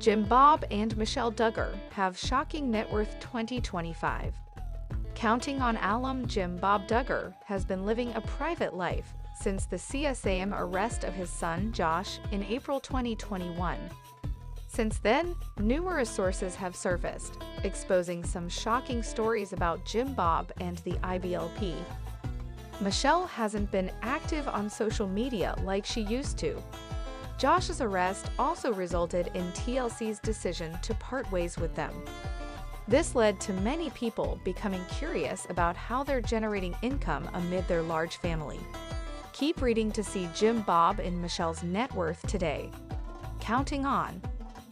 Jim Bob and Michelle Duggar have shocking net worth 2025. Counting on alum Jim Bob Duggar has been living a private life since the CSAM arrest of his son Josh in April 2021. Since then, numerous sources have surfaced, exposing some shocking stories about Jim Bob and the IBLP. Michelle hasn't been active on social media like she used to. Josh's arrest also resulted in TLC's decision to part ways with them. This led to many people becoming curious about how they're generating income amid their large family. Keep reading to see Jim Bob and Michelle's net worth today. Counting on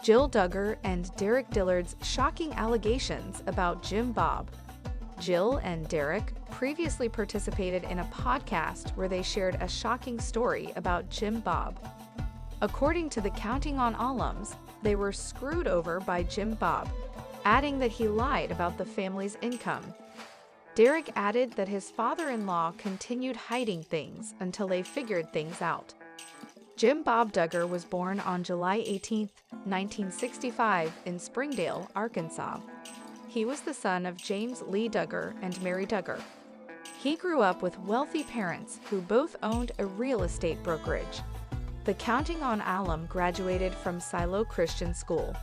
Jill Duggar and Derek Dillard's shocking allegations about Jim Bob. Jill and Derek previously participated in a podcast where they shared a shocking story about Jim Bob. According to the Counting on alums, they were screwed over by Jim Bob, adding that he lied about the family's income. Derek added that his father-in-law continued hiding things until they figured things out. Jim Bob Duggar was born on July 18, 1965 in Springdale, Arkansas. He was the son of James Lee Duggar and Mary Duggar. He grew up with wealthy parents who both owned a real estate brokerage. The Counting on alum graduated from Silo Christian School.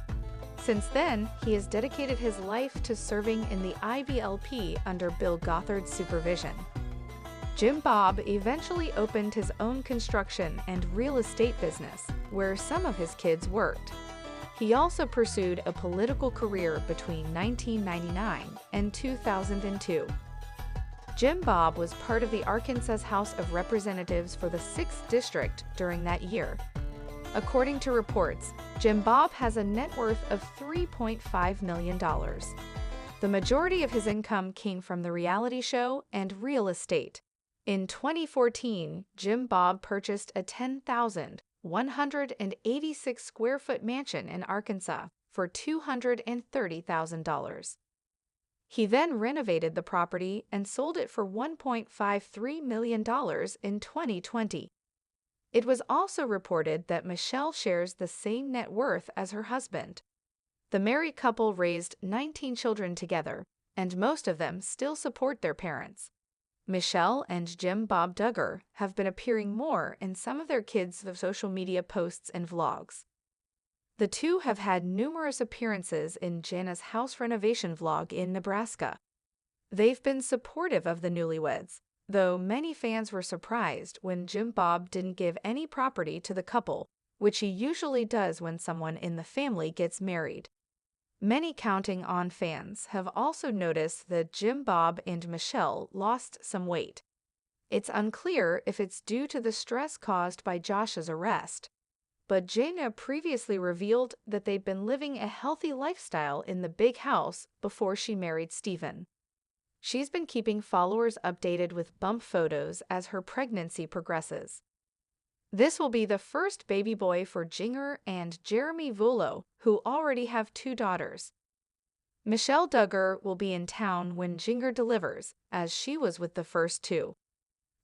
Since then, he has dedicated his life to serving in the IBLP under Bill Gothard's supervision. Jim Bob eventually opened his own construction and real estate business, where some of his kids worked. He also pursued a political career between 1999 and 2002. Jim Bob was part of the Arkansas House of Representatives for the 6th District during that year. According to reports, Jim Bob has a net worth of $3.5 million. The majority of his income came from the reality show and real estate. In 2014, Jim Bob purchased a 10,186 square foot mansion in Arkansas for $230,000. He then renovated the property and sold it for $1.53 million in 2020. It was also reported that Michelle shares the same net worth as her husband. The married couple raised 19 children together, and most of them still support their parents. Michelle and Jim Bob Duggar have been appearing more in some of their kids' social media posts and vlogs. The two have had numerous appearances in Jana's house renovation vlog in Nebraska. They've been supportive of the newlyweds, though many fans were surprised when Jim Bob didn't give any property to the couple, which he usually does when someone in the family gets married. Many Counting on fans have also noticed that Jim Bob and Michelle lost some weight. It's unclear if it's due to the stress caused by Josh's arrest, but Jana previously revealed that they'd been living a healthy lifestyle in the big house before she married Stephen. She's been keeping followers updated with bump photos as her pregnancy progresses. This will be the first baby boy for Jinger and Jeremy Vuolo, who already have 2 daughters. Michelle Duggar will be in town when Jinger delivers, as she was with the first 2.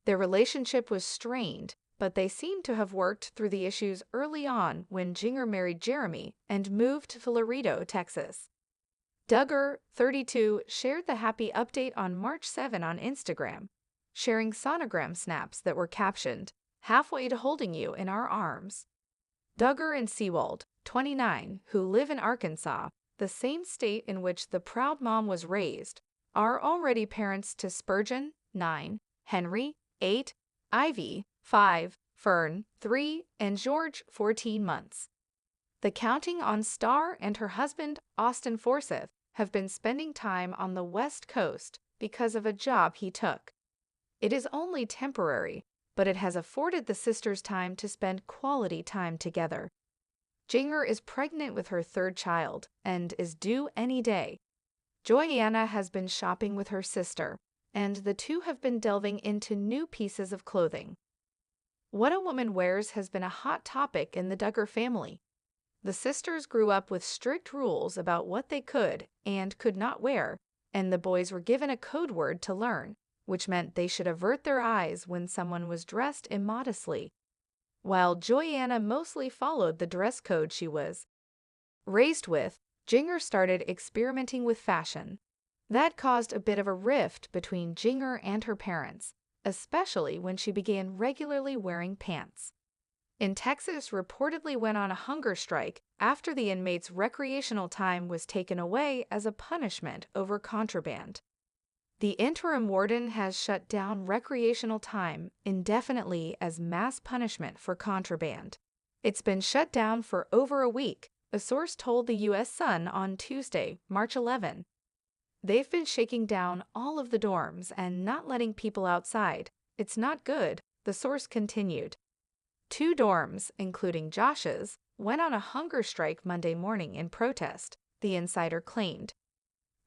Their relationship was strained, but they seem to have worked through the issues early on when Jinger married Jeremy and moved to Laredo, Texas. Duggar, 32, shared the happy update on March 7 on Instagram, sharing sonogram snaps that were captioned, "Halfway to holding you in our arms." Duggar and Seawald, 29, who live in Arkansas, the same state in which the proud mom was raised, are already parents to Spurgeon, 9, Henry, 8, Ivy, 5, Fern, 3, and George, 14 months. The Counting on star and her husband, Austin Forsyth, have been spending time on the West Coast because of a job he took. It is only temporary, but it has afforded the sisters time to spend quality time together. Jinger is pregnant with her 3rd child and is due any day. Joyanna has been shopping with her sister, and the two have been delving into new pieces of clothing. What a woman wears has been a hot topic in the Duggar family. The sisters grew up with strict rules about what they could and could not wear, and the boys were given a code word to learn, which meant they should avert their eyes when someone was dressed immodestly. While Joyanna mostly followed the dress code, she was Raised with, Duggar started experimenting with fashion. That caused a bit of a rift between Duggar and her parents, especially when she began regularly wearing pants. In Texas, reportedly went on a hunger strike after the inmates' recreational time was taken away as a punishment over contraband. The interim warden has shut down recreational time indefinitely as mass punishment for contraband. It's been shut down for over a week, a source told the U.S. Sun on Tuesday, March 11. They've been shaking down all of the dorms and not letting people outside. It's not good, the source continued. 2 dorms, including Josh's, went on a hunger strike Monday morning in protest, the insider claimed.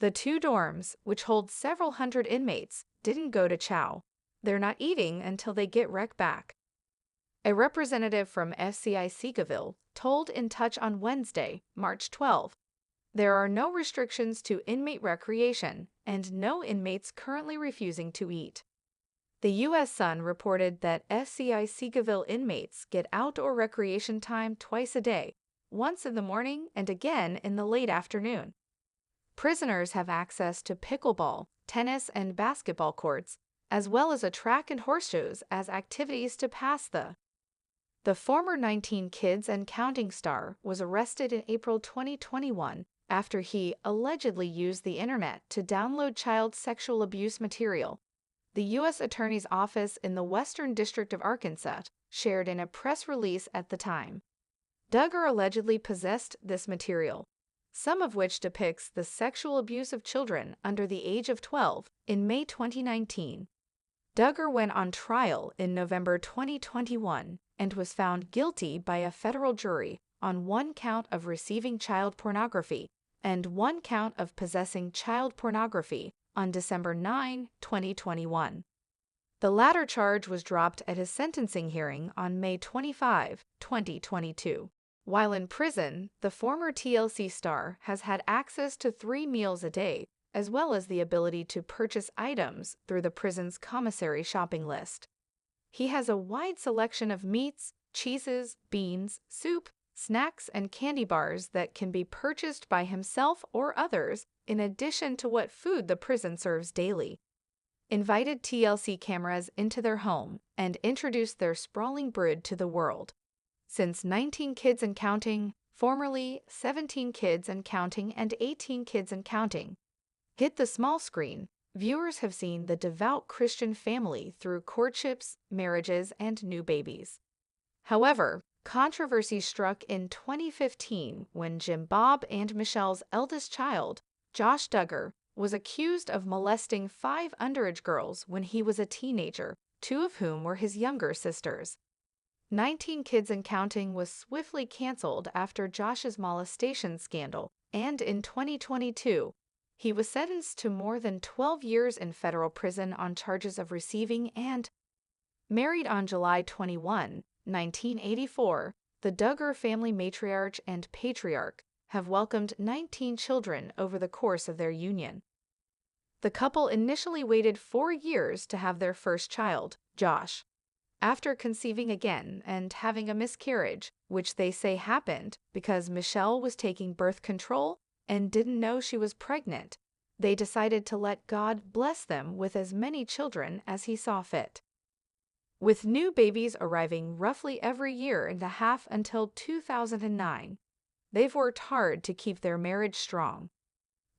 The 2 dorms, which hold several hundred inmates, didn't go to chow. They're not eating until they get rec back. A representative from FCI Seagoville told In Touch on Wednesday, March 12, there are no restrictions to inmate recreation and no inmates currently refusing to eat. The U.S. Sun reported that FCI Seagoville inmates get outdoor recreation time twice a day, once in the morning and again in the late afternoon. Prisoners have access to pickleball, tennis, and basketball courts, as well as a track and horse shows as activities to pass the former 19 Kids and Counting star was arrested in April 2021 after he allegedly used the internet to download child sexual abuse material. The U.S. Attorney's Office in the Western District of Arkansas shared in a press release at the time. Duggar allegedly possessed this material, some of which depicts the sexual abuse of children under the age of 12, in May 2019. Duggar went on trial in November 2021 and was found guilty by a federal jury on 1 count of receiving child pornography and 1 count of possessing child pornography on December 9, 2021. The latter charge was dropped at his sentencing hearing on May 25, 2022. While in prison, the former TLC star has had access to 3 meals a day, as well as the ability to purchase items through the prison's commissary shopping list. He has a wide selection of meats, cheeses, beans, soup, snacks, and candy bars that can be purchased by himself or others, in addition to what food the prison serves daily. Invited TLC cameras into their home and introduced their sprawling brood to the world. Since 19 Kids and Counting, formerly 17 Kids and Counting and 18 Kids and Counting, hit the small screen, viewers have seen the devout Christian family through courtships, marriages, and new babies. However, controversy struck in 2015 when Jim Bob and Michelle's eldest child, Josh Duggar, was accused of molesting 5 underage girls when he was a teenager, 2 of whom were his younger sisters. 19 Kids and Counting was swiftly canceled after Josh's molestation scandal, and in 2022, he was sentenced to more than 12 years in federal prison on charges of receiving and married on July 21, 1984. The Duggar family matriarch and patriarch have welcomed 19 children over the course of their union. The couple initially waited 4 years to have their first child, Josh. After conceiving again and having a miscarriage, which they say happened because Michelle was taking birth control and didn't know she was pregnant, they decided to let God bless them with as many children as He saw fit. With new babies arriving roughly every year and a half until 2009, they've worked hard to keep their marriage strong.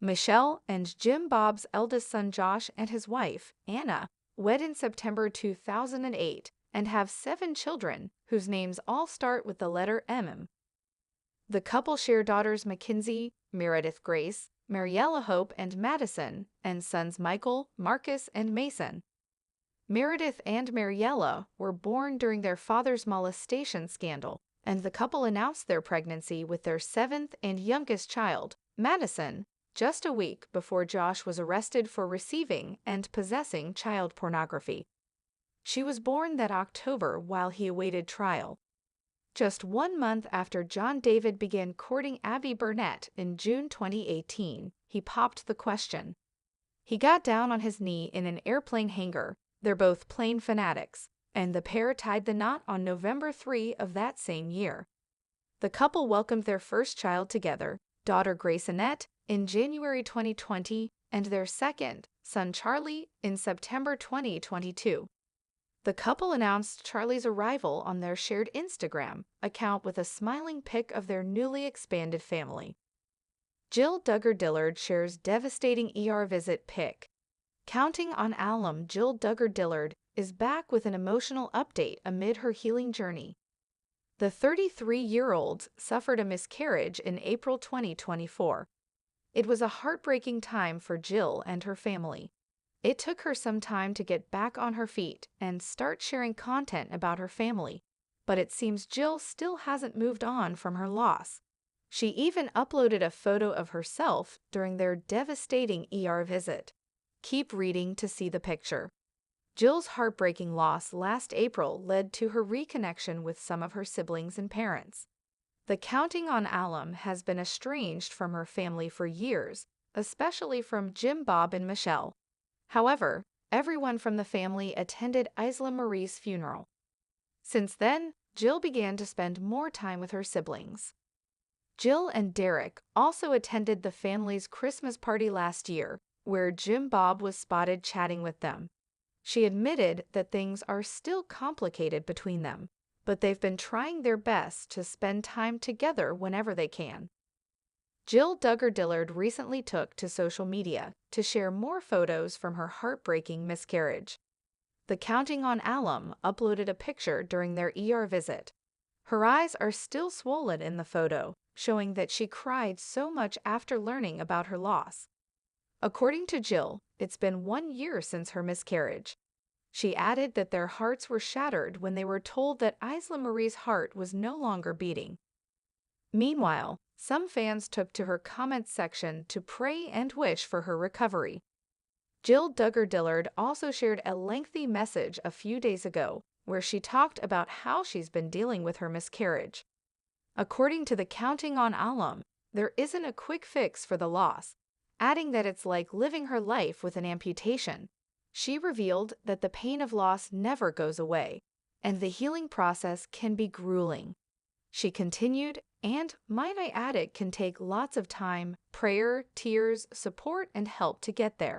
Michelle and Jim Bob's eldest son Josh and his wife, Anna, wed in September 2008 and have 7 children whose names all start with the letter M. The couple share daughters Mackenzie, Meredith Grace, Mariella Hope, and Madison, and sons Michael, Marcus, and Mason. Meredith and Mariella were born during their father's molestation scandal, and the couple announced their pregnancy with their 7th and youngest child, Madison, just a week before Josh was arrested for receiving and possessing child pornography. She was born that October while he awaited trial. Just 1 month after John David began courting Abby Burnett in June 2018, he popped the question. He got down on his knee in an airplane hangar. They're both plane fanatics, and the pair tied the knot on November 3 of that same year. The couple welcomed their first child together, daughter Grace Annette, in January 2020 and their second, son Charlie, in September 2022. The couple announced Charlie's arrival on their shared Instagram account with a smiling pic of their newly expanded family. Jill Duggar Dillard shares devastating ER visit pic. Counting on alum Jill Duggar Dillard is back with an emotional update amid her healing journey. The 33-year-old suffered a miscarriage in April 2024. It was a heartbreaking time for Jill and her family. It took her some time to get back on her feet and start sharing content about her family, but it seems Jill still hasn't moved on from her loss. She even uploaded a photo of herself during their devastating ER visit. Keep reading to see the picture. Jill's heartbreaking loss last April led to her reconnection with some of her siblings and parents. The Counting on alum has been estranged from her family for years, especially from Jim, Bob, and Michelle. However, everyone from the family attended Isla Marie's funeral. Since then, Jill began to spend more time with her siblings. Jill and Derek also attended the family's Christmas party last year, where Jim Bob was spotted chatting with them. She admitted that things are still complicated between them, but they've been trying their best to spend time together whenever they can. Jill Duggar Dillard recently took to social media to share more photos from her heartbreaking miscarriage. The Counting on alum uploaded a picture during their ER visit. Her eyes are still swollen in the photo, showing that she cried so much after learning about her loss. According to Jill, it's been 1 year since her miscarriage. She added that their hearts were shattered when they were told that Isla Marie's heart was no longer beating. Meanwhile, some fans took to her comments section to pray and wish for her recovery. Jill Duggar Dillard also shared a lengthy message a few days ago where she talked about how she's been dealing with her miscarriage. According to the Counting on alum, there isn't a quick fix for the loss, adding that it's like living her life with an amputation. She revealed that the pain of loss never goes away, and the healing process can be grueling. She continued, and might I add, it can take lots of time, prayer, tears, support, and help to get there.